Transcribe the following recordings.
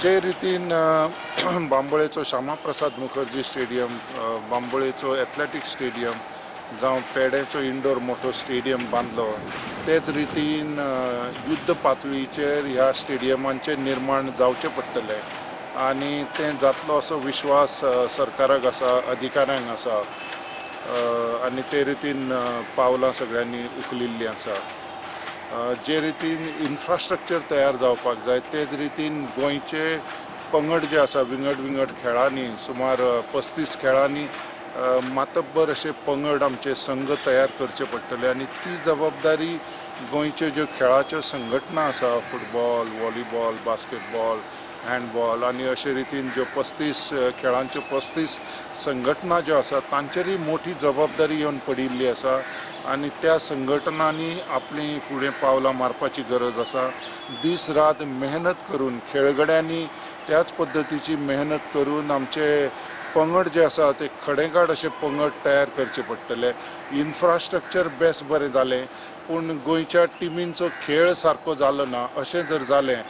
जे रितीन बांबोळेचो श्यामाप्रसाद मुखर्जी स्टेडियम, बांबोळेचो एथलेटिक स्टेडियम जावं पेडेचो इंडोर मोठो स्टेडियम बांदलो, तेच रितीन युद्ध पातळीचेर ह्या स्टेडियमांचें निर्माण जावचें पडटलें आनी तें जातलो असो विश्वास सरकाराक आसा, अधिकाऱ्यांक आसा आनी ते रितीन पावलां सगळ्यांनी उखलिल्लीं आसा. जे रितीन इन्फ्रास्ट्रक्चर तयार जावपाक जाय तेच रितीन गोंयचे पंगड जे आसा विंगड खेळांनी सुमार 35 खेळांनी मातब्बर अशे पंगड आमचे संघ तयार करचे पडटले आनी ती जबाबदारी गोंयच्यो ज्यो खेळाच्यो संघटना आसा, फुटबॉल, व्हॉलीबॉल, बास्केटबॉल, हँडबॉल आनी अशे रितीन ज्यो 35 खेळांच्यो 35 संघटना ज्यो आसा तांचेरूय मोठी जबाबदारी येवन पडिल्ली आसा आनी त्या संघटनांनी आपली फुडें पावलां मारपाची गरज आसा. दीस रात मेहनत करून खेळगड्यांनी त्याच पद्दतीची मेहनत करून आमचे पंगड जे आसा ते खडेगाड अशे पंगड तयार करचे पडटले. इन्फ्रास्ट्रक्चर बेस्ट बरें जालें पूण गोंयच्या टिमींचो खेळ सारको जालो ना अशें जर जालें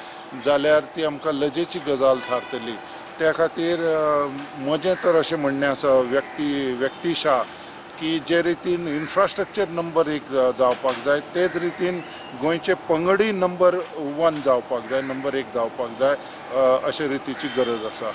जाल्यार ती आमकां लजेची गजाल थारतली. त्या खातीर म्हजें तर अशें म्हणणें आसा व्यक्तिशा की जे रितीन इन्फ्रास्ट्रक्चर नंबर 1 जावपाक जाय तेच रितीन गोंयचे पंगडूय नंबर 1 जावपाक जाय, नंबर 1 जावपाक जाय अशे रितीची गरज आसा.